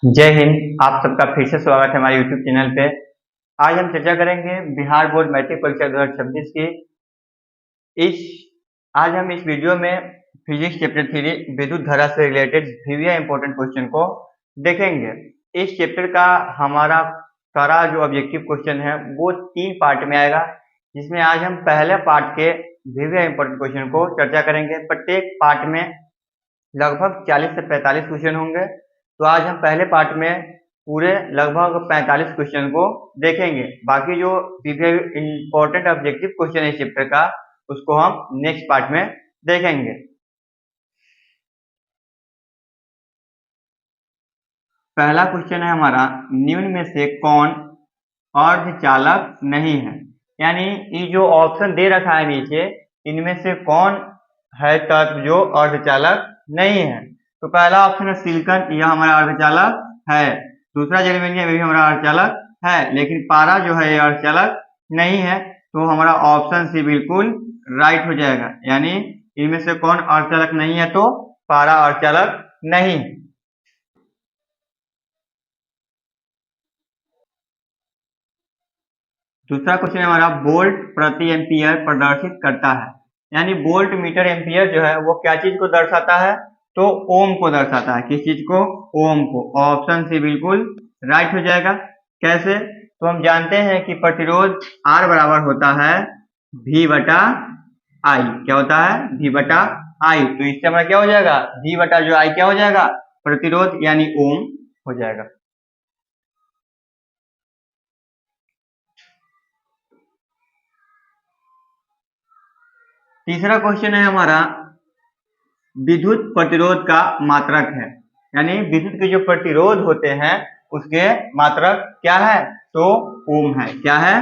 जय हिंद। आप सबका फिर से स्वागत है हमारे यूट्यूब चैनल पे। आज हम चर्चा करेंगे बिहार बोर्ड मैट्रिक परीक्षा 2026 की। इस आज हम इस वीडियो में फिजिक्स चैप्टर 3 विद्युत धारा से रिलेटेड ट्रिविया इंपॉर्टेंट क्वेश्चन को देखेंगे। इस चैप्टर का हमारा सारा जो ऑब्जेक्टिव क्वेश्चन है वो 3 पार्ट में आएगा, जिसमें आज हम पहले पार्ट के ट्रिविया इंपॉर्टेंट क्वेश्चन को चर्चा करेंगे। प्रत्येक पार्ट में लगभग 40 से 45 क्वेश्चन होंगे। तो आज हम पहले पार्ट में पूरे लगभग 45 क्वेश्चन को देखेंगे। बाकी जो इंपॉर्टेंट ऑब्जेक्टिव क्वेश्चन है इस चैप्टर का, उसको हम नेक्स्ट पार्ट में देखेंगे। पहला क्वेश्चन है हमारा, निम्न में से कौन अर्धचालक नहीं है। यानी ये जो ऑप्शन दे रखा है नीचे, इनमें से कौन है तत्व जो अर्धचालक नहीं है। तो पहला ऑप्शन है सिलिकॉन, यह हमारा अर्धचालक है। दूसरा जर्मेनियम, ये भी हमारा अर्धचालक है, लेकिन पारा जो है ये अर्धचालक नहीं है। तो हमारा ऑप्शन सी बिल्कुल राइट हो जाएगा। यानी इनमें से कौन अर्धचालक नहीं है, तो पारा अर्धचालक नहीं है। दूसरा क्वेश्चन है हमारा, वोल्ट प्रति एम्पियर प्रदर्शित करता है। यानी वोल्ट मीटर एम्पियर जो है वो क्या चीज को दर्शाता है, तो ओम को दर्शाता है। किस चीज को? ओम को। ऑप्शन सी बिल्कुल राइट हो जाएगा। कैसे? तो हम जानते हैं कि प्रतिरोध R बराबर होता है V बटा I। क्या होता है? V बटा I। तो इससे हमारा क्या हो जाएगा? V बटा जो I क्या हो जाएगा? प्रतिरोध यानी ओम हो जाएगा। तीसरा क्वेश्चन है हमारा, विद्युत प्रतिरोध का मात्रक है। यानी विद्युत के जो प्रतिरोध होते हैं उसके मात्रक क्या है, तो ओम है। क्या है?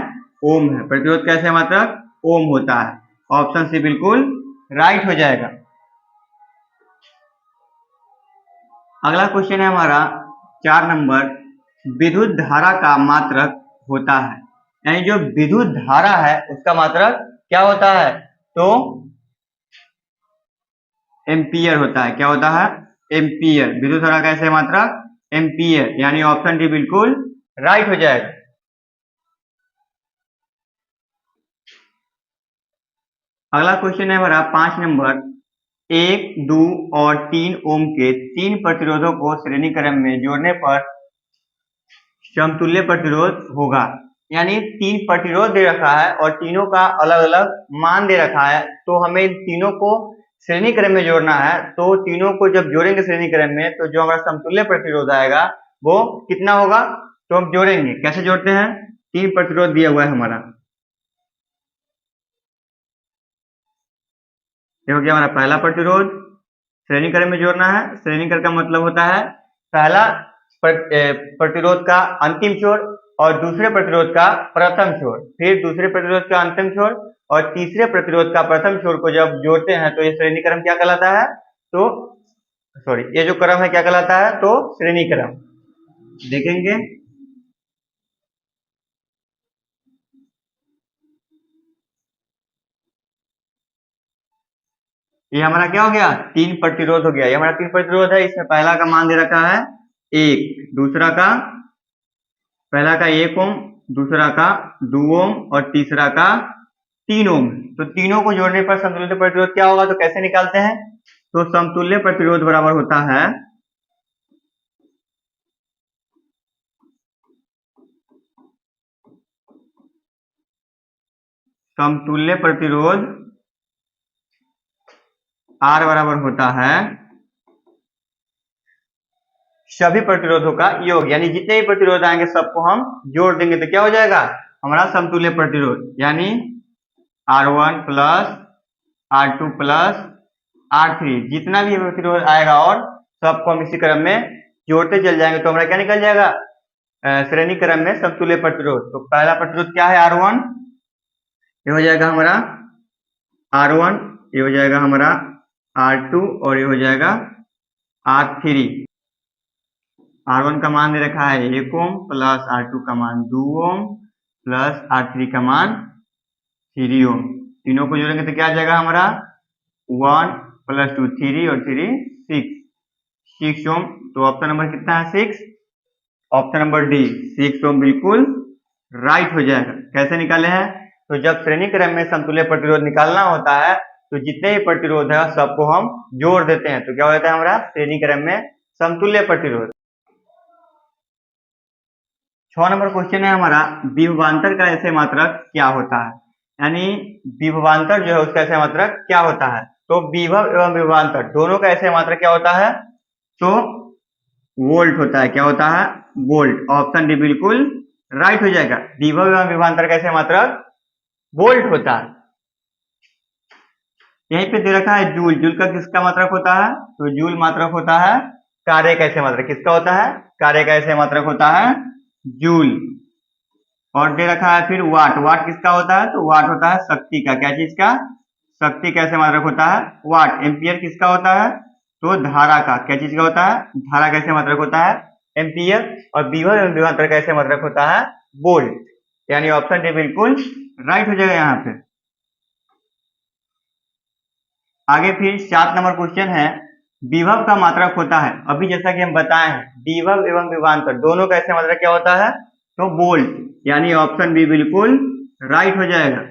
ओम है। प्रतिरोध कैसे मात्रक? ओम होता है। ऑप्शन सी बिल्कुल राइट हो जाएगा। अगला क्वेश्चन है हमारा 4 नंबर, विद्युत धारा का मात्रक होता है। यानी जो विद्युत धारा है उसका मात्रक क्या होता है, तो एम्पियर होता है। क्या होता है? एम्पियर। विद्युत धारा कैसे मात्रक? एम्पियर। यानी ऑप्शन डी बिल्कुल राइट हो जाएगा। अगला क्वेश्चन है हमारा 5 नंबर, 1, 2 और 3 ओम के 3 प्रतिरोधों को श्रेणी क्रम में जोड़ने पर समतुल्य प्रतिरोध होगा। यानी 3 प्रतिरोध दे रखा है और तीनों का अलग अलग मान दे रखा है। तो हमें इन तीनों को श्रेणी क्रम में जोड़ना है। तो तीनों को जब जोड़ेंगे श्रेणी क्रम में, तो जो हमारा समतुल्य प्रतिरोध आएगा वो कितना होगा, तो हम जोड़ेंगे। कैसे जोड़ते हैं? 3 प्रतिरोध दिया हुआ है हमारा। ये हो गया हमारा पहला प्रतिरोध। श्रेणी क्रम में जोड़ना है। श्रेणी क्रम का मतलब होता है पहला प्रतिरोध का अंतिम छोर और दूसरे प्रतिरोध का प्रथम छोर, फिर दूसरे प्रतिरोध का अंतिम छोर और तीसरे प्रतिरोध का प्रथम छोर को जब जोड़ते हैं तो ये श्रेणी क्रम क्या कहलाता है, तो ये जो क्रम है क्या कहलाता है, तो श्रेणी क्रम। देखेंगे ये हमारा क्या हो गया, 3 प्रतिरोध हो गया। ये हमारा 3 प्रतिरोध है। इसमें पहला का मान दे रखा है 1, दूसरा का पहला का 1 ओम, दूसरा का 2 ओम और तीसरा का 3 ओम। तो तीनों को जोड़ने पर समतुल्य प्रतिरोध क्या होगा, तो कैसे निकालते हैं, तो समतुल्य प्रतिरोध बराबर होता है समतुल्य प्रतिरोध R बराबर होता है सभी प्रतिरोधों का योग। यानी जितने भी प्रतिरोध आएंगे सबको हम जोड़ देंगे तो क्या हो जाएगा, हमारा समतुल्य प्रतिरोध। यानी R1 plus R2 plus R3, जितना भी प्रतिरोध आएगा और सबको हम इसी क्रम में जोड़ते चल जाएंगे तो हमारा क्या निकल जाएगा, श्रेणी क्रम में समतुल्य प्रतिरोध। तो पहला प्रतिरोध क्या है, R1, ये हो जाएगा हमारा R1, ये हो जाएगा हमारा R2 और ये हो जाएगा R3। R1 का मान दे रखा है 1 ओम प्लस R2 का मान 2 ओम प्लस R3 का मान 3 ओम। तीनों को जोड़ेंगे तो क्या आ जाएगा हमारा 1 प्लस 2 3 और 3 6 ओम। तो ऑप्शन नंबर कितना है, 6। ऑप्शन नंबर डी 6 ओम बिल्कुल राइट हो जाएगा। कैसे निकाले हैं? तो जब श्रेणी क्रम में समतुल्य प्रतिरोध निकालना होता है तो जितने भी प्रतिरोध है सबको हम जोड़ देते हैं, तो क्या हो जाता है हमारा श्रेणी क्रम में समतुल्य प्रतिरोध। 6 नंबर क्वेश्चन है हमारा, विभवांतर का ऐसे मात्रक क्या होता है? यानी विभवांतर जो है उसका ऐसे मात्रक क्या होता है? तो विभव एवं विभवांतर दोनों का ऐसे मात्रक क्या होता है? तो वोल्ट होता है। क्या होता है? वोल्ट। ऑप्शन डी बिल्कुल राइट हो जाएगा। विभव एवं विभवांतर का ऐसे मात्रक वोल्ट होता है। यहीं पे दे रखा है जूल। जूल का किसका मात्रक होता है? तो जूल मात्रक होता है कार्य का ऐसे मात्रक। किसका होता है? कार्य का ऐसे मात्रक होता है जूल। और दे रखा है फिर वाट। वाट किसका होता है? तो वाट होता है शक्ति का। क्या चीज का? शक्ति का ऐसे मात्रक होता है वाट। एम्पियर किसका होता है? तो धारा का। क्या चीज का होता है? धारा का ऐसे मात्रक होता है एम्पियर। और विभव एवं विभवांतर का ऐसे मात्रक होता है वोल्ट। यानी ऑप्शन डी बिल्कुल राइट हो जाएगा यहाँ पे। आगे फिर 7 नंबर क्वेश्चन है, विभव का मात्रक होता है, अभी जैसा कि हम बताए हैं विभव एवं विभवांतर दोनों का ऐसे मात्रक क्या होता है? तो वोल्ट। यानी ऑप्शन बी बिल्कुल राइट हो जाएगा।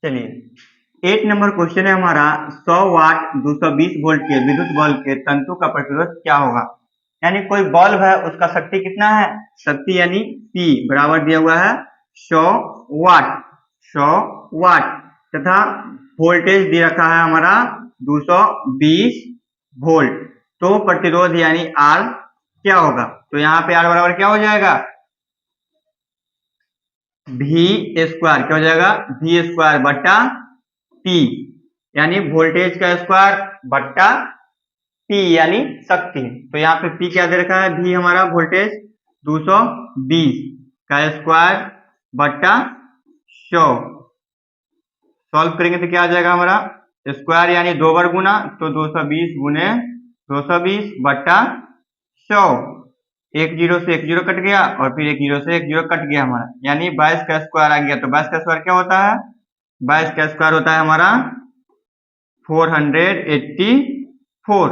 चलिए 8 नंबर क्वेश्चन है हमारा, 100 वाट 220 वोल्ट के विद्युत बल्ब के तंतु का प्रतिरोध क्या होगा? यानी कोई बल्ब है उसका शक्ति कितना है? शक्ति यानी P बराबर दिया हुआ है 100 वाट। 100 वाट तथा वोल्टेज दे रखा है हमारा 220 वोल्ट। तो प्रतिरोध यानी R क्या होगा? तो यहाँ पे R बराबर क्या हो जाएगा? V square. क्या हो जाएगा? V स्क्वायर बट्टा P। यानी वोल्टेज का स्क्वायर बट्टा P यानी शक्ति। तो यहाँ पे P क्या दे रखा है? V हमारा वोल्टेज 220 का स्क्वायर बट्टा 100। सॉल्व करेंगे तो क्या आ जाएगा हमारा? स्क्वायर यानी 2 बार गुना, तो 220 गुने 220 बट्टा 100। एक जीरो से एक जीरो कट गया और फिर एक जीरो से एक जीरो कट गया हमारा, यानी 22 का स्क्वायर आ गया। तो 22 का स्क्वायर क्या होता है? 22 का स्क्वायर होता है हमारा 484।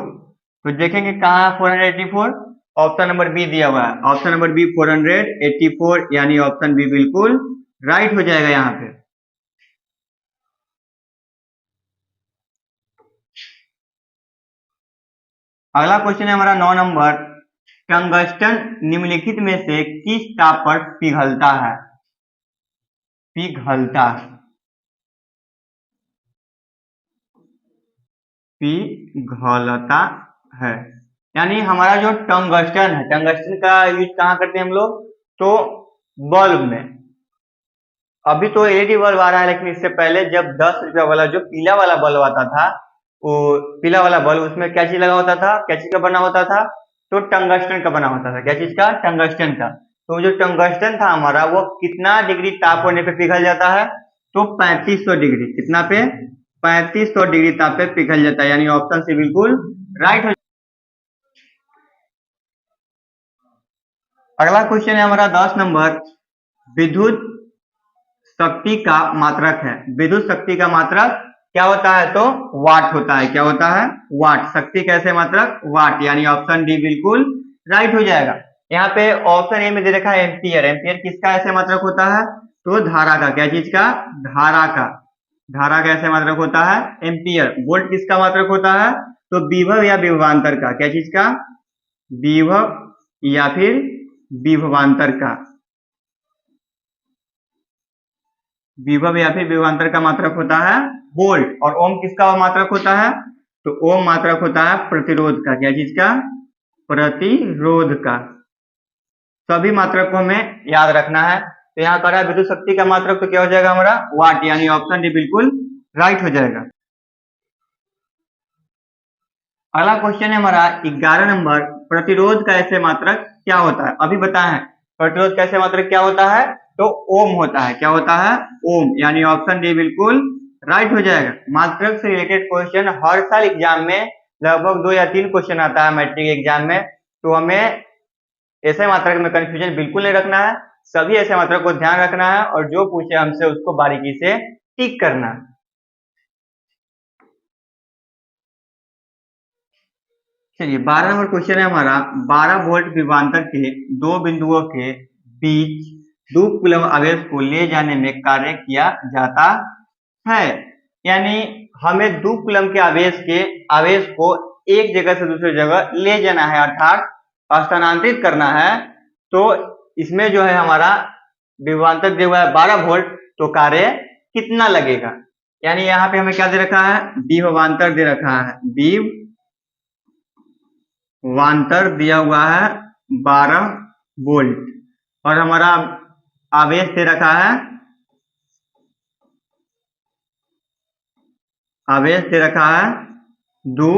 तो देखेंगे कहाँ 484? ऑप्शन नंबर बी दिया हुआ है। ऑप्शन नंबर बी 484, यानी ऑप्शन बी बिल्कुल राइट हो जाएगा यहाँ पे। अगला क्वेश्चन है हमारा 9 नंबर, टंगस्टन निम्नलिखित में से किस ताप पर पिघलता है? पिघलता पिघलता है। यानी हमारा जो टंगस्टन है, टंगस्टन का यूज कहाँ करते हैं हम लोग? तो बल्ब में। अभी तो एलईडी बल्ब आ रहा है, लेकिन इससे पहले जब 10 रुपया वाला जो पीला वाला बल्ब आता था, वो पीला वाला बल्ब उसमें क्या चीज लगा होता था? क्या चीज का बना होता था? तो टंगस्टन का बना होता था। क्या चीज का? टंगस्टन का। तो जो टंगस्टन था हमारा वो कितना डिग्री ताप होने पे पिघल जाता है? तो 3500 डिग्री। कितना पे? 3500 डिग्री ताप पे पिघल जाता है। यानी ऑप्शन सी बिल्कुल राइट हो। अगला क्वेश्चन है हमारा 10 नंबर, विद्युत शक्ति का मात्रक है। विद्युत शक्ति का मात्रक क्या होता है? तो वाट होता है। क्या होता है? वाट। शक्ति कैसे मात्रक? वाट। यानी ऑप्शन डी बिल्कुल राइट हो जाएगा। यहाँ पे ऑप्शन ए में दे रखा है एम्पियर। एम्पियर किसका ऐसे मात्रक होता है? तो धारा का। क्या चीज का? धारा का। धारा का ऐसे मात्रक होता है एम्पियर। वोल्ट किसका मात्रक होता है? तो विभव या विभवांतर का। क्या चीज का? विभव या फिर विभवांतर का। विभव या फिर विभवांतर का मात्रक होता है वोल्ट। और ओम किसका मात्रक होता है? तो ओम मात्रक होता है प्रतिरोध का। क्या चीज का? प्रतिरोध का। सभी मात्रक को हमें याद रखना है। तो यहाँ कह रहा है विद्युत शक्ति का मात्रक, तो क्या हो जाएगा हमारा? वाट। यानी ऑप्शन डी बिल्कुल राइट हो जाएगा। अगला क्वेश्चन है हमारा 11 नंबर, प्रतिरोध का ऐसे मात्रक क्या होता है? अभी बताएं प्रतिरोध का ऐसे मात्रक क्या होता है? तो ओम होता है। क्या होता है? ओम। यानी ऑप्शन डी बिल्कुल राइट हो जाएगा। मात्रक से रिलेटेड क्वेश्चन हर साल एग्जाम में लगभग 2 या 3 क्वेश्चन आता है मैट्रिक एग्जाम में। तो हमें ऐसे मात्रक में कंफ्यूजन बिल्कुल नहीं रखना है, सभी ऐसे मात्रक को ध्यान रखना है और जो पूछे हमसे उसको बारीकी से टिक करना है। चलिए 12 नंबर क्वेश्चन है हमारा। 12 वोल्ट विभवांतर के दो बिंदुओं के बीच 2 कूलम आवेश को ले जाने में कार्य किया जाता है। यानी हमें 2 कूलम के आवेश को एक जगह से दूसरी जगह ले जाना है, अर्थात स्थानांतरित करना है। तो इसमें जो है हमारा विभवांतर दिया हुआ है 12 वोल्ट, तो कार्य कितना लगेगा। यानी यहाँ पे हमें क्या दे रखा है, विभवांतर दे रखा है, विभवांतर दिया हुआ है 12 वोल्ट, और हमारा आवेश दे रखा है, आवेश दे रखा है 2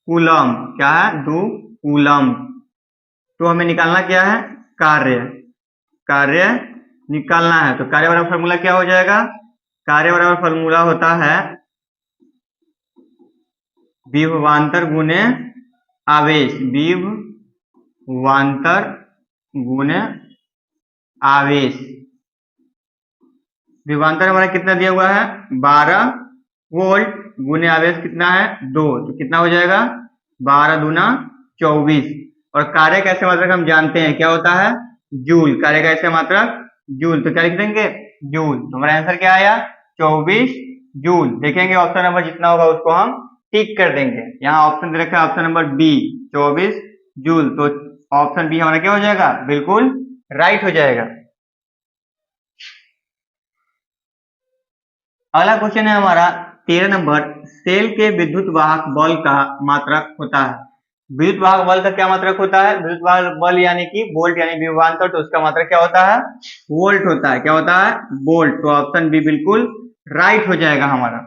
कूलम। क्या है, 2 कूलम। तो हमें निकालना क्या है, कार्य निकालना है। तो कार्य बराबर फॉर्मूला क्या हो जाएगा, कार्य बराबर फॉर्मूला होता है विभवांतर गुणे आवेश, विभवांतर गुणे आवेश। विभवांतर हमारा कितना दिया हुआ है, 12 वोल्ट, गुणे आवेश कितना है, 2, तो कितना हो जाएगा 12 दूना 24। और कार्य का ऐसे मात्रक हम जानते हैं क्या होता है, जूल। कार्य का ऐसे मात्रक जूल, तो क्या लिख देंगे, जूल। तो हमारा आंसर क्या आया, 24 जूल। देखेंगे ऑप्शन नंबर जितना होगा उसको हम टिक कर देंगे। यहाँ ऑप्शन दे रखा है ऑप्शन नंबर बी, 24 जूल। तो ऑप्शन बी हमारा क्या हो जाएगा, बिल्कुल राइट हो जाएगा। अगला क्वेश्चन है हमारा 13 नंबर। सेल के विद्युत वाहक बल का मात्रक होता है। विद्युत वाहक बल का क्या मात्रक होता है, विद्युत वाहक बल यानी कि वोल्ट, यानी विभवांतर, तो उसका मात्रक क्या होता है, वोल्ट होता है। क्या होता है, वोल्ट। तो ऑप्शन बी बिल्कुल राइट हो जाएगा हमारा।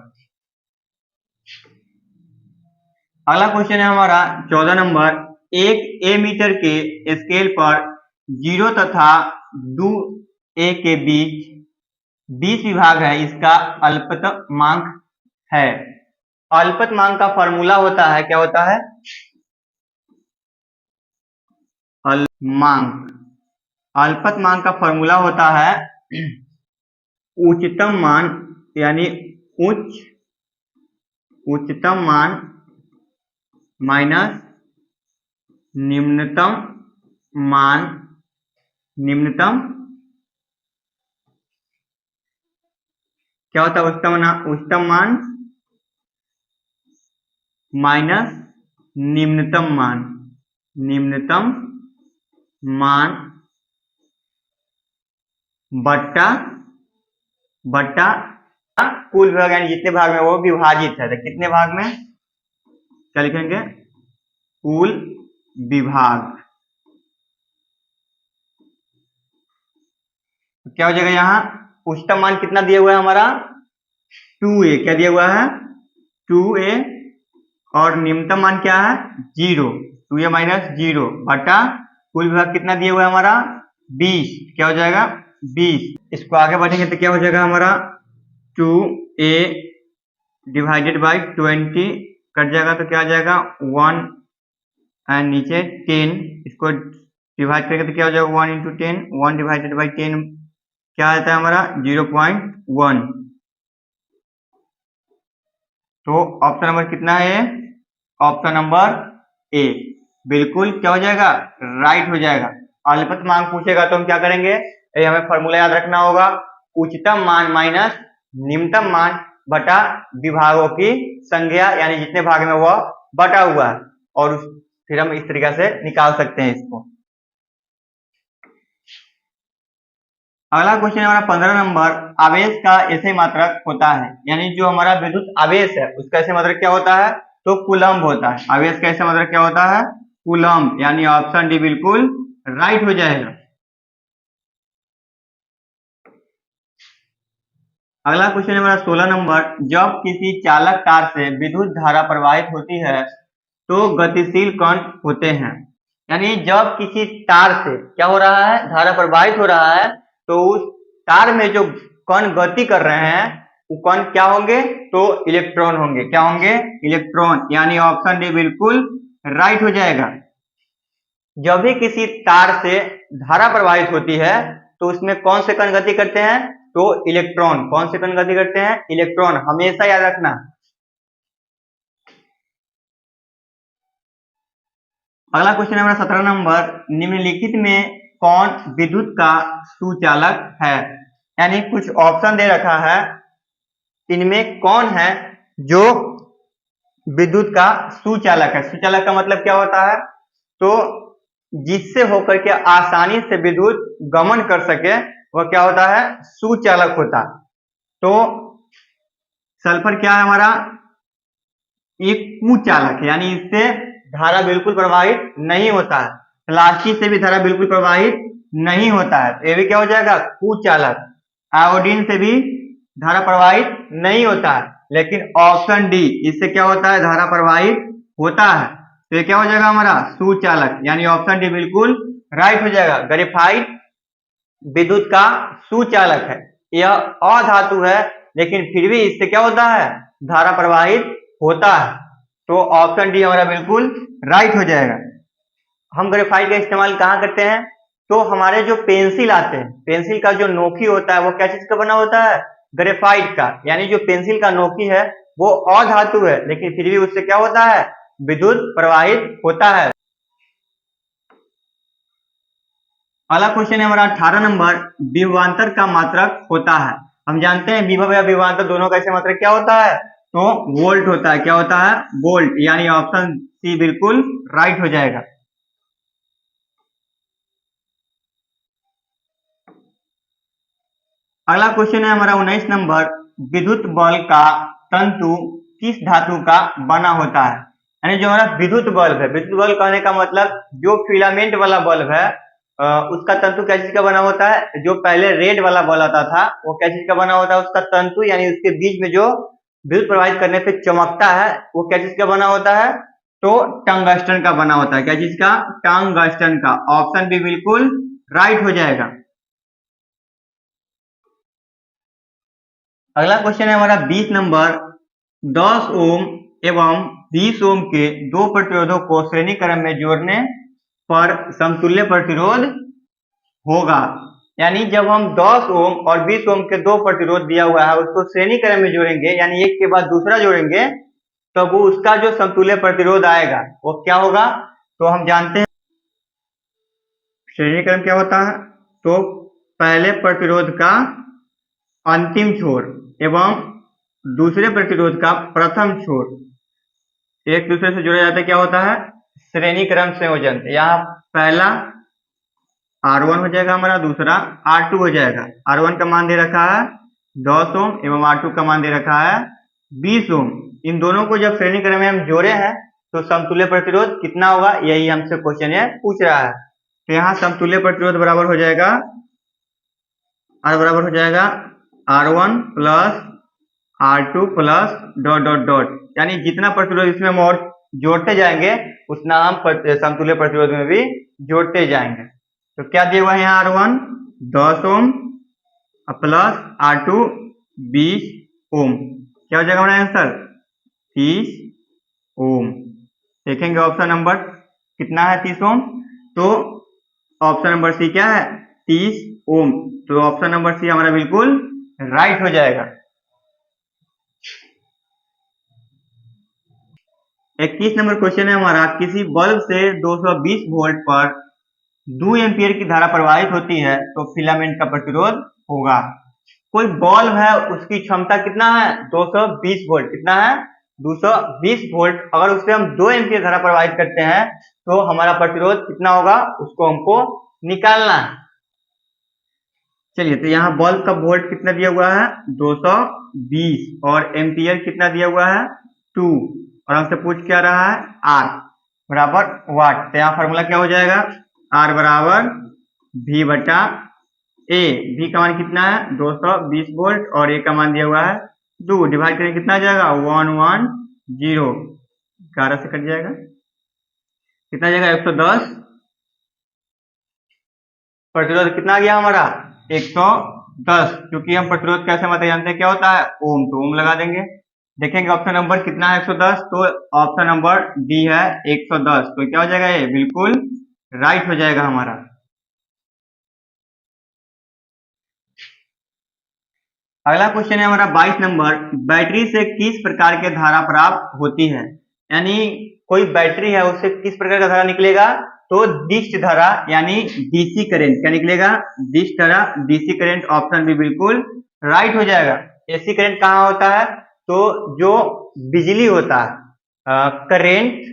अगला क्वेश्चन है हमारा 14 नंबर। एक ए मीटर के स्केल पर 0 तथा 2a के बीच 20 विभाग है, इसका अल्पतमांक है। अल्पतमांक का फॉर्मूला होता है, क्या होता है, अल्पतमांक। अल्पतमांक का फॉर्मूला होता है उच्चतम मान, यानी उच्चतम मान माइनस निम्नतम मान, क्या होता है, उच्चतम मान माइनस निम्नतम मान बट्टा कुल विभाग, यानी जितने भाग में वो विभाजित है। तो कितने भाग में, क्या लिखेंगे, कुल विभाग। तो क्या हो जाएगा, यहाँ उच्चतम मान कितना दिया हुआ है हमारा, 2a। क्या दिया हुआ है, 2a। और निम्नतम मान क्या है, 0, 2a माइनस 0 बटा कुल विभाग कितना दिया हुआ है हमारा, 20। क्या हो जाएगा, 20। इसको आगे बढ़ेंगे तो क्या हो जाएगा हमारा, 2a डिवाइडेड बाई 20 कट जाएगा, तो क्या आ जाएगा 1 एंड नीचे 10। इसको डिवाइड करेंगे तो क्या हो जाएगा 1 इंटू 10, 1 डिवाइडेड बाई 10 क्या आता है हमारा 0.1। तो ऑप्शन नंबर कितना है, ऑप्शन नंबर ए बिल्कुल क्या हो जाएगा, राइट हो जाएगा। अल्पतमांक पूछेगा तो हम क्या करेंगे, हमें फॉर्मूला याद रखना होगा, उच्चतम मान माइनस निम्नतम मान बटा विभागों की संख्या, यानी जितने भाग में वह बटा हुआ है, और फिर हम इस तरीके से निकाल सकते हैं इसको। अगला क्वेश्चन है हमारा 15 नंबर। आवेश का ऐसे मात्रक होता है, यानी जो हमारा विद्युत आवेश है उसका ऐसे मात्रक क्या होता है, तो कूलम्ब होता है। आवेश का ऐसे मात्रक क्या होता है, कूलम्ब, यानी ऑप्शन डी बिल्कुल राइट हो जाएगा। अगला क्वेश्चन है हमारा 16 नंबर। जब किसी चालक तार से विद्युत धारा प्रवाहित होती है तो गतिशील कण होते हैं। यानी जब किसी तार से क्या हो रहा है, धारा प्रवाहित हो रहा है, तो उस तार में जो कण गति कर रहे हैं वो कण क्या होंगे, तो इलेक्ट्रॉन होंगे। क्या होंगे, इलेक्ट्रॉन, यानी ऑप्शन डी बिल्कुल राइट हो जाएगा। जब भी किसी तार से धारा प्रवाहित होती है तो उसमें कौन से कण गति करते हैं, तो इलेक्ट्रॉन। कौन से कण गति करते हैं, इलेक्ट्रॉन, हमेशा याद रखना। अगला क्वेश्चन है हमारा 17 नंबर, निम्नलिखित में कौन विद्युत का सुचालक है? यानी कुछ ऑप्शन दे रखा है, इनमें कौन है जो विद्युत का सुचालक है? सुचालक का मतलब क्या होता है? तो जिससे होकर के आसानी से विद्युत गमन कर सके वह क्या होता है? सुचालक होता है। तो सल्फर क्या है हमारा? एक कुचालक, यानी इससे धारा बिल्कुल प्रवाहित नहीं होता है। प्लास्टिक से भी धारा बिल्कुल प्रवाहित नहीं होता है, तो ये भी क्या हो जाएगा? कुचालक। आयोडीन से भी धारा प्रवाहित नहीं होता है, लेकिन ऑप्शन डी, इससे क्या होता है? धारा प्रवाहित होता है। तो ये क्या हो जाएगा हमारा? सुचालक, यानी ऑप्शन डी बिल्कुल राइट हो जाएगा। ग्रेफाइट विद्युत का सुचालक है। यह अधातु है, लेकिन फिर भी इससे क्या होता है? धारा प्रवाहित होता है। तो ऑप्शन डी हमारा बिल्कुल राइट हो जाएगा। हम ग्रेफाइट का इस्तेमाल कहाँ करते हैं? तो हमारे जो पेंसिल आते हैं, पेंसिल का जो नोकी होता है वो क्या चीज का बना होता है? ग्रेफाइट का। यानी जो पेंसिल का नोकी है वो अधातु है, लेकिन फिर भी उससे क्या होता है? विद्युत प्रवाहित होता है। अगला क्वेश्चन है हमारा 18 नंबर, विभवांतर का मात्रक होता है। हम जानते हैं विभव या विभवांतर दोनों का ऐसे मात्रक क्या होता है? तो वोल्ट होता है। क्या होता है? वोल्ट, यानी ऑप्शन सी बिल्कुल राइट हो जाएगा। अगला क्वेश्चन है हमारा 19 नंबर, विद्युत बल्ब का तंतु किस धातु का बना होता है? यानी जो हमारा विद्युत बल्ब है, विद्युत बल्ब कहने का मतलब जो फिलामेंट वाला बल्ब है उसका तंतु क्या चीज का बना होता है? जो पहले रेड वाला बल्ब आता था वो क्या चीज का बना होता है? उसका तंतु, यानी उसके बीच में जो विद्युत प्रवाहित करने पे चमकता है वो क्या चीज का बना होता है? तो टंगस्टन का बना होता है। क्या चीज का? टंगस्टन का। ऑप्शन बी बिल्कुल राइट हो जाएगा। अगला क्वेश्चन है हमारा 20 नंबर, 10 ओम एवं 20 ओम के दो प्रतिरोधों को श्रेणी क्रम में जोड़ने पर समतुल्य प्रतिरोध होगा। यानी जब हम 10 ओम और 20 ओम के दो प्रतिरोध दिया हुआ है उसको श्रेणी क्रम में जोड़ेंगे, यानी एक के बाद दूसरा जोड़ेंगे, तो वो उसका जो समतुल्य प्रतिरोध आएगा वो क्या होगा? तो हम जानते हैं श्रेणी क्रम क्या होता है? तो पहले प्रतिरोध का अंतिम छोर एवं दूसरे प्रतिरोध का प्रथम छोर एक दूसरे से जोड़ा जाता है। क्या होता है? श्रेणी क्रम संयोजन। यहाँ पहला R1 हो जाएगा हमारा, दूसरा R2 हो जाएगा। R1 का मान दे रखा है 10 ओम एवं R2 का मान दे रखा है 20 ओम। इन दोनों को जब श्रेणी क्रम में हम जोड़े हैं तो समतुल्य प्रतिरोध कितना होगा? यही हमसे क्वेश्चन है पूछ रहा है। तो यहाँ समतुल्य प्रतिरोध बराबर हो जाएगा, R बराबर हो जाएगा R1 plus R2 plus dot dot dot, यानी जितना प्रतिरोध इसमें हम और जोड़ते जाएंगे उतना हम समतुल्य प्रतिरोध में भी जोड़ते जाएंगे। तो क्या दिया हुआ है यहाँ? R1 10 ओम प्लस R2 20 ओम। क्या हो जाएगा हमारा आंसर? 30 ओम। देखेंगे ऑप्शन नंबर कितना है? 30 ओम। तो ऑप्शन नंबर सी क्या है? 30 ओम। तो ऑप्शन नंबर सी हमारा बिल्कुल राइट हो जाएगा। 21 नंबर क्वेश्चन है हमारा, किसी बल्ब से 220 वोल्ट पर 2 एम्पियर की धारा प्रवाहित होती है तो फिलामेंट का प्रतिरोध होगा। कोई बल्ब है उसकी क्षमता कितना है? 220 वोल्ट। कितना है? 220 वोल्ट। अगर उससे हम 2 एम्पियर धारा प्रवाहित करते हैं तो हमारा प्रतिरोध कितना होगा उसको हमको निकालना है। चलिए, तो यहाँ बल्ब का वोल्ट कितना दिया हुआ है? 220, और एम्पियर कितना दिया हुआ है? 2, और हमसे पूछ क्या रहा है? आर बराबर वाट। तो यहाँ फॉर्मूला क्या हो जाएगा? आर बराबर V बटा ए। V का मान कितना है? 220 वोल्ट, और ए का मान दिया हुआ है 2। डिवाइड करें कितना आ जाएगा? 110। 11 से कट जाएगा, कितना आ जाएगा? 110। प्रतिरोध कितना आ गया हमारा? 110। क्योंकि हम प्रतिरोध कैसे मतलब जानते हैं क्या होता है? ओम। तो ओम लगा देंगे। देखेंगे ऑप्शन नंबर कितना है? 110। तो ऑप्शन नंबर डी है 110। तो क्या हो जाएगा? ये बिल्कुल राइट हो जाएगा हमारा। अगला क्वेश्चन है हमारा 22 नंबर, बैटरी से किस प्रकार के धारा प्राप्त होती है? यानी कोई बैटरी है उससे किस प्रकार का धारा निकलेगा, तो दिष्ट धारा यानी डीसी करंट। क्या निकलेगा, दिष्ट धारा डीसी करंट। ऑप्शन बी बिल्कुल राइट हो जाएगा। एसी करंट कहाँ होता है, तो जो बिजली होता है, करंट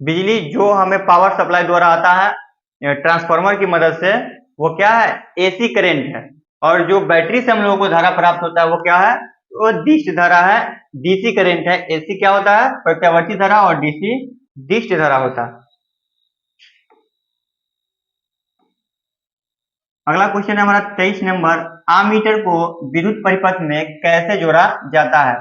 बिजली जो हमें पावर सप्लाई द्वारा आता है ट्रांसफार्मर की मदद से, वो क्या है, एसी करंट है। और जो बैटरी से हम लोगों को धारा प्राप्त होता है वो क्या है, वो दिष्ट धारा है, डीसी करंट है। एसी क्या होता है, प्रत्यावर्ती धारा, और डीसी दिष्ट धारा होता है। अगला क्वेश्चन है हमारा 23 नंबर, आमीटर को विद्युत परिपथ में कैसे जोड़ा जाता है।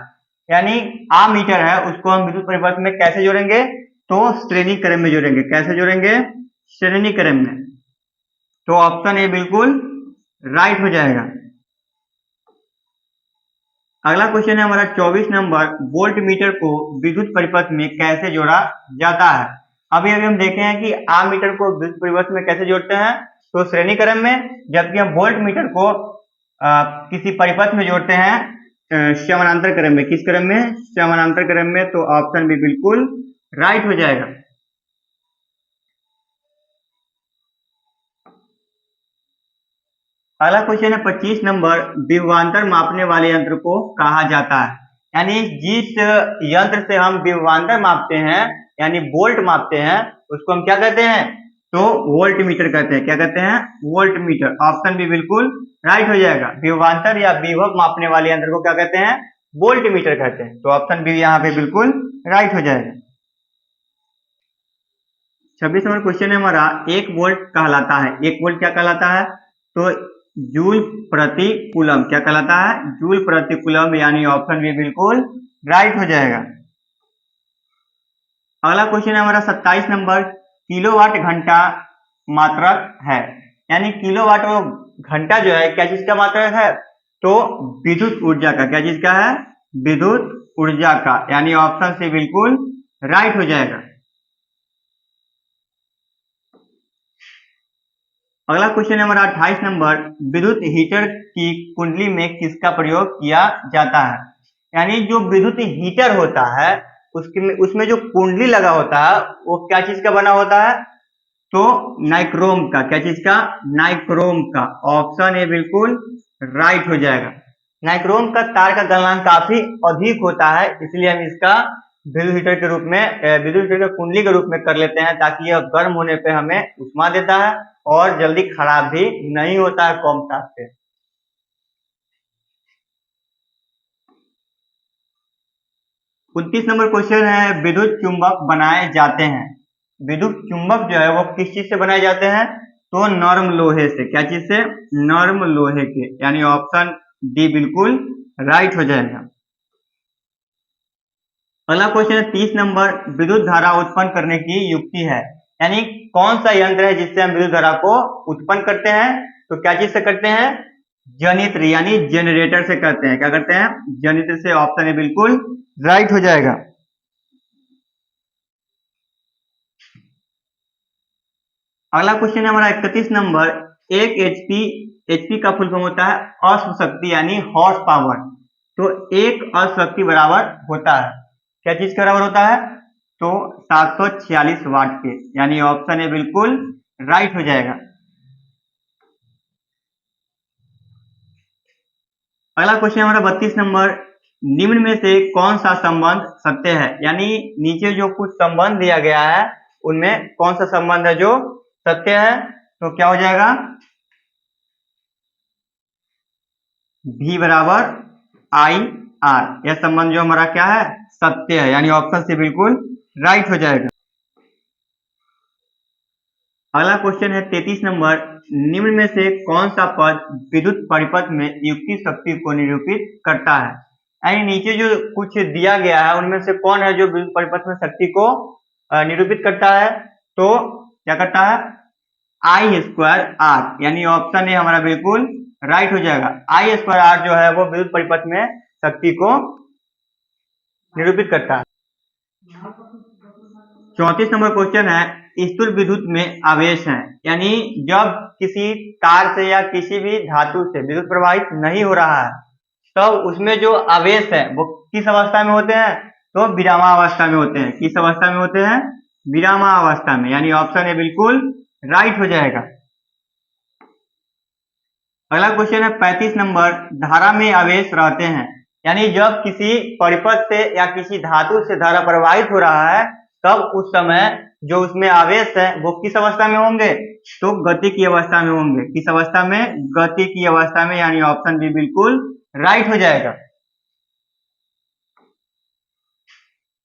यानी आमीटर है उसको हम विद्युत परिपथ में कैसे जोड़ेंगे, तो श्रेणी क्रम में जोड़ेंगे। कैसे जोड़ेंगे, श्रेणी क्रम में। तो ऑप्शन ए बिल्कुल राइट हो जाएगा। अगला क्वेश्चन है हमारा 24 नंबर, वोल्ट मीटर को विद्युत परिपथ में कैसे जोड़ा जाता है। अभी अभी हम देखे हैं कि आमीटर को विद्युत परिपथ में कैसे जोड़ते हैं, तो श्रेणी क्रम में, जबकि हम वोल्ट मीटर को किसी परिपथ में जोड़ते हैं समानांतर क्रम में। किस क्रम में, समानांतर क्रम में। तो ऑप्शन बी बिल्कुल राइट हो जाएगा। अगला क्वेश्चन है 25 नंबर, विभवांतर मापने वाले यंत्र को कहा जाता है। यानी जिस यंत्र से हम विभवांतर मापते हैं यानी वोल्ट मापते हैं उसको हम क्या कहते हैं, तो वोल्ट मीटर कहते हैं। क्या कहते हैं, वोल्ट मीटर। ऑप्शन भी बिल्कुल राइट हो जाएगा। विभवांतर या विभव मापने वाले यंत्र को क्या कहते हैं, वोल्ट मीटर कहते हैं। तो ऑप्शन बी यहाँ पे बिल्कुल राइट हो जाएगा। 26 नंबर क्वेश्चन है हमारा, 1 वोल्ट कहलाता है। 1 वोल्ट क्या कहलाता है, तो जूल प्रति कूलम। क्या कहलाता है, जूल प्रति कूलम। यानी ऑप्शन बी बिल्कुल राइट हो जाएगा। अगला क्वेश्चन है हमारा 27 नंबर, किलोवाट घंटा मात्रक है। यानी किलोवाट वो घंटा जो है क्या चीज का मात्रक है, तो विद्युत ऊर्जा का। क्या चीज का है, विद्युत ऊर्जा का। यानी ऑप्शन सी बिल्कुल राइट हो जाएगा। अगला क्वेश्चन है हमारा 28 नंबर, विद्युत हीटर की कुंडली में किसका प्रयोग किया जाता है। यानी जो विद्युत हीटर होता है उसमें जो कुंडली लगा होता है वो क्या चीज का बना होता है, तो नाइक्रोम का। क्या चीज का, नाइक्रोम का। ऑप्शन ए बिल्कुल राइट हो जाएगा। नाइक्रोम का तार का गलनांक काफी अधिक होता है, इसलिए हम इसका विद्युत हीटर के रूप में, विद्युत हीटर का कुंडली के रूप में कर लेते हैं, ताकि यह गर्म होने पे हमें उष्मा देता है और जल्दी खराब भी नहीं होता है कम ताप पे। उनतीस नंबर क्वेश्चन है, विद्युत चुंबक बनाए जाते हैं। विद्युत चुंबक जो है वो किस चीज से बनाए जाते हैं, तो नरम लोहे से। क्या चीज से, नरम लोहे के। यानी ऑप्शन डी बिल्कुल राइट हो जाएगा। अगला क्वेश्चन है 30 नंबर, विद्युत धारा उत्पन्न करने की युक्ति है। यानी कौन सा यंत्र है जिससे हम विद्युत धारा को उत्पन्न करते हैं, तो क्या चीज से करते हैं, जनित्र यानी जनरेटर से करते हैं। क्या करते हैं, जनित्र से। ऑप्शन ए बिल्कुल राइट हो जाएगा। अगला क्वेश्चन है हमारा 31 नंबर, 1 एचपी, एचपी का फुल फॉर्म होता है अश्व शक्ति यानी हॉर्स पावर। तो 1 अश्व शक्ति बराबर होता है, क्या चीज के बराबर होता है, तो 746 वाट के। यानी ऑप्शन ए बिल्कुल राइट हो जाएगा। अगला क्वेश्चन हमारा 32 नंबर, निम्न में से कौन सा संबंध सत्य है। यानी नीचे जो कुछ संबंध दिया गया है उनमें कौन सा संबंध है जो सत्य है, तो क्या हो जाएगा, V बराबर आई आर। यह संबंध जो हमारा क्या है, सत्य है। यानी ऑप्शन से बिल्कुल राइट हो जाएगा। अगला क्वेश्चन है 33 नंबर, निम्न में से कौन सा पद विद्युत परिपथ में युक्ति शक्ति को निरूपित करता है। यानी नीचे जो कुछ दिया गया है उनमें से कौन है जो विद्युत परिपथ में शक्ति को निरूपित करता है, तो क्या करता है, आई स्क्वायर आर। यानी ऑप्शन ए हमारा बिल्कुल राइट हो जाएगा। आई स्क्वायर आर जो है वो विद्युत परिपथ में शक्ति को निरूपित करता है। 34 नंबर क्वेश्चन है, स्थूल विद्युत में आवेश है। यानी जब किसी तार से या किसी भी धातु से विद्युत प्रवाहित नहीं हो रहा है तब उसमें जो आवेश है वो किस अवस्था में होते हैं, तो विरामावस्था में होते हैं। किस अवस्था में होते हैं? विरामावस्था में, यानी ऑप्शन ए बिल्कुल राइट हो जाएगा। अगला क्वेश्चन है 35 नंबर, धारा में आवेश रहते हैं, यानी जब किसी परिपथ से या किसी धातु से धारा प्रवाहित हो रहा है तब उस समय जो उसमें आवेश है वो किस अवस्था में होंगे? तो गति की अवस्था में होंगे। किस अवस्था में? गति की अवस्था में, यानी ऑप्शन बी बिल्कुल राइट हो जाएगा।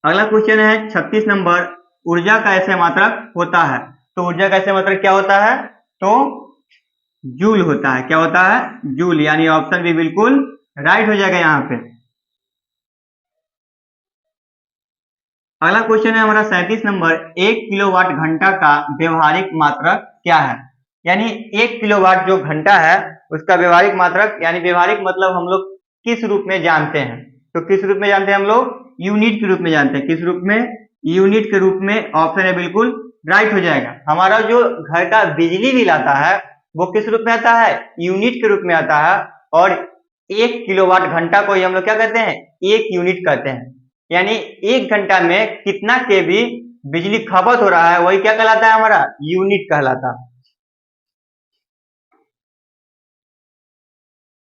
अगला क्वेश्चन है 36 नंबर, ऊर्जा का ऐसे मात्रक होता है। तो ऊर्जा का ऐसे मात्रक क्या होता है? तो जूल होता है। क्या होता है? जूल, यानी ऑप्शन बी बिल्कुल राइट हो जाएगा यहाँ पे। अगला क्वेश्चन है हमारा 37 नंबर, 1 किलोवाट घंटा का व्यवहारिक मात्रक क्या है? यानी 1 किलोवाट जो घंटा है उसका व्यवहारिक मात्रक, यानी व्यवहारिक मतलब हम लोग किस रूप में जानते हैं? तो किस रूप में जानते हैं हम लोग? यूनिट के रूप में जानते हैं। किस रूप में? यूनिट के रूप में। ऑप्शन है बिल्कुल राइट हो जाएगा। हमारा जो घर का बिजली बिल आता है वो किस रूप में आता है? यूनिट के रूप में आता है। और 1 किलोवाट घंटा को ही हम लोग क्या कहते हैं? 1 यूनिट कहते हैं। यानी 1 घंटा में कितना केवी बिजली खपत हो रहा है वही क्या कहलाता है? हमारा यूनिट कहलाता है।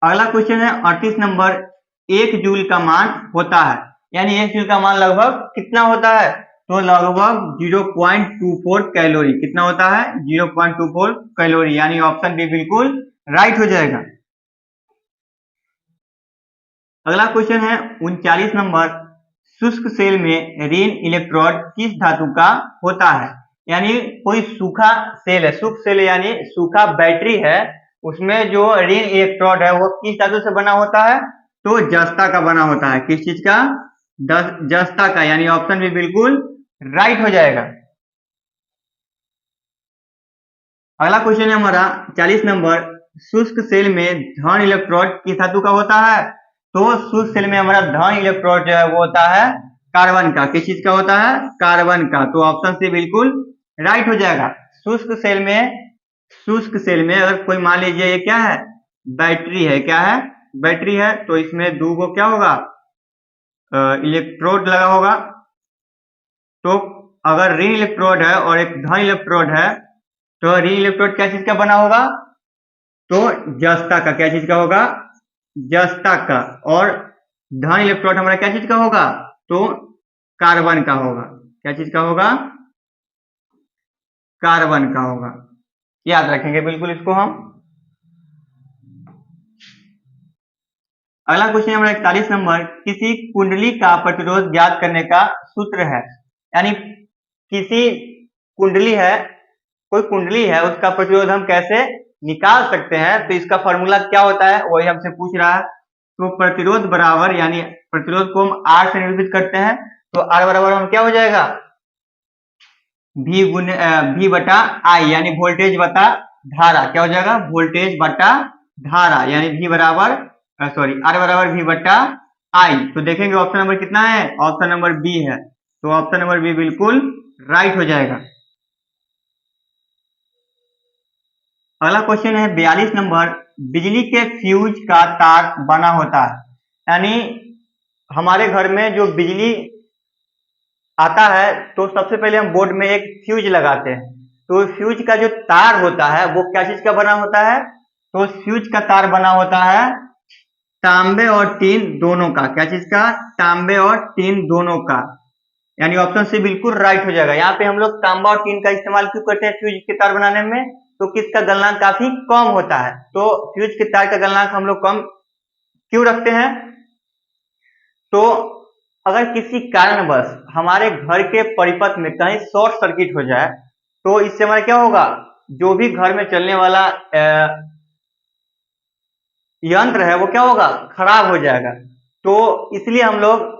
अगला क्वेश्चन है 38 नंबर, 1 जूल का मान होता है, यानी 1 जूल का मान लगभग कितना होता है? तो लगभग 0.24 कैलोरी। कितना होता है? 0.24 कैलोरी, यानी ऑप्शन बी बिल्कुल राइट हो जाएगा। अगला क्वेश्चन है 39 नंबर, शुष्क सेल में ऋण इलेक्ट्रोड किस धातु का होता है? यानी कोई सूखा सेल है, शुष्क सेल यानी सूखा बैटरी है, उसमें जो ऋण इलेक्ट्रोड है वो किस धातु से बना होता है? तो जस्ता का बना होता है। किस चीज का? जस्ता का, यानी ऑप्शन भी बिल्कुल राइट हो जाएगा। अगला क्वेश्चन है हमारा 40 नंबर, शुष्क सेल में धन इलेक्ट्रोड किस धातु का होता है? तो शुष्क सेल में हमारा धन इलेक्ट्रोड जो है वो होता है कार्बन का। किस चीज का होता है? कार्बन का। तो ऑप्शन सी बिल्कुल राइट हो जाएगा। शुष्क सेल में अगर कोई मान लीजिए ये क्या है? बैटरी है। क्या है? बैटरी है। तो इसमें दो को क्या होगा? इलेक्ट्रोड लगा होगा। तो अगर ऋण इलेक्ट्रोड है और एक धन इलेक्ट्रोड है तो ऋण इलेक्ट्रोड क्या चीज का बना होगा? तो जस्ता का। क्या चीज का होगा? जस्ता का। और धन इलेक्ट्रोड हमारा क्या चीज का होगा? तो कार्बन का होगा। क्या चीज का होगा? कार्बन का होगा। याद रखेंगे बिल्कुल इसको हम। अगला क्वेश्चन हमारा 41 नंबर, किसी कुंडली का प्रतिरोध ज्ञात करने का सूत्र है, यानी किसी कुंडली है, कोई कुंडली है उसका प्रतिरोध हम कैसे निकाल सकते हैं? तो इसका फॉर्मूला क्या होता है वही हमसे पूछ रहा है। तो प्रतिरोध बराबर, यानी प्रतिरोध को हम आर से निरूपित करते हैं। तो आर बराबर हम क्या हो जाएगा? भी बटा आई, यानी वोल्टेज बटा धारा। क्या हो जाएगा? वोल्टेज बटा धारा, यानी भी बराबर सॉरी आर बराबर भी बटा आई। तो देखेंगे ऑप्शन नंबर कितना है? ऑप्शन नंबर बी है। तो ऑप्शन नंबर बी बिल्कुल राइट हो जाएगा। अगला क्वेश्चन है 42 नंबर, बिजली के फ्यूज का तार बना होता है, यानी हमारे घर में जो बिजली आता है तो सबसे पहले हम बोर्ड में एक फ्यूज लगाते हैं। तो फ्यूज का जो तार होता है वो क्या चीज का बना होता है? तो फ्यूज का तार बना होता है तांबे और टीन दोनों का। क्या चीज का? तांबे और टीन दोनों का, यानी ऑप्शन सी बिल्कुल राइट हो जाएगा। यहाँ पे हम लोग तांबा और टीन का इस्तेमाल क्यों करते हैं फ्यूज के तार बनाने में? तो किसका गलनांक काफी कम होता है, तो फ्यूज के तार का गलनांक हम लोग कम क्यों रखते हैं? तो अगर किसी कारणवश हमारे घर के परिपथ में कहीं शॉर्ट सर्किट हो जाए तो इससे हमारा क्या होगा? जो भी घर में चलने वाला यंत्र है वो क्या होगा? खराब हो जाएगा। तो इसलिए हम लोग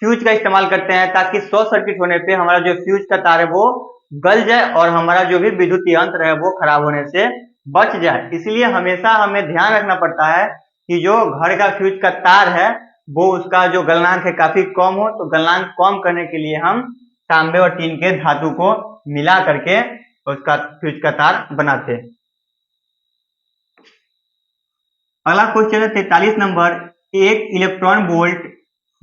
फ्यूज का इस्तेमाल करते हैं ताकि शॉर्ट सर्किट होने पे हमारा जो फ्यूज का तार है वो गल जाए और हमारा जो भी विद्युत यंत्र है वो खराब होने से बच जाए। इसलिए हमेशा हमें ध्यान रखना पड़ता है कि जो घर का फ्यूज का तार है वो उसका जो गलनांक है काफी कम हो। तो गलनांक कम करने के लिए हम तांबे और टीन के धातु को मिला करके उसका फ्यूज का तार बनाते हैं। अगला क्वेश्चन है 43 नंबर, एक इलेक्ट्रॉन वोल्ट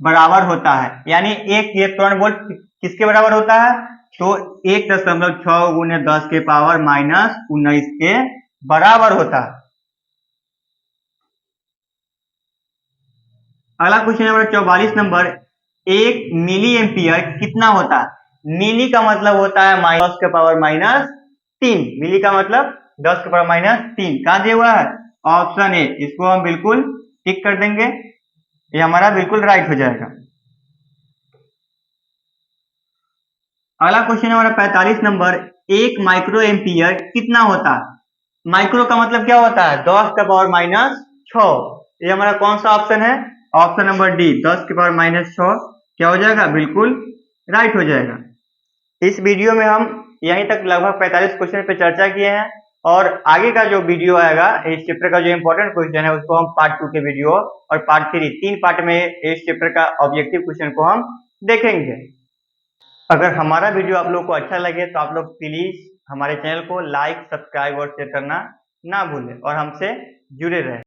बराबर होता है, यानी 1 इलेक्ट्रॉन वोल्ट किसके बराबर होता है, तो 1.6 गुने 10 के पावर माइनस 19 के बराबर होता है। अगला question number 44 number, 1 milli ampere कितना होता है। मिली का मतलब होता है 10 के पावर माइनस 3, मिली का मतलब 10 के पावर माइनस 3, कहां दिया हुआ है, ऑप्शन ए, इसको हम बिल्कुल टिक कर देंगे, ये हमारा बिल्कुल राइट हो जाएगा। अगला question number 45 number, 1 micro ampere कितना होता है। माइक्रो का मतलब क्या होता है, 10 का पावर माइनस 6, ये हमारा कौन सा ऑप्शन है, ऑप्शन नंबर डी, 10 के पावर माइनस 6, क्या हो जाएगा, बिल्कुल राइट हो जाएगा। इस वीडियो में हम यहीं तक लगभग 45 क्वेश्चन पे चर्चा किए हैं, और आगे का जो वीडियो आएगा इस चैप्टर का जो इंपॉर्टेंट क्वेश्चन है उसको हम पार्ट 2 के वीडियो और पार्ट 3, 3 पार्ट में इस चैप्टर का ऑब्जेक्टिव क्वेश्चन को हम देखेंगे। अगर हमारा वीडियो आप लोग को अच्छा लगे तो आप लोग प्लीज हमारे चैनल को लाइक, सब्सक्राइब और शेयर करना ना भूलें और हमसे जुड़े रहें।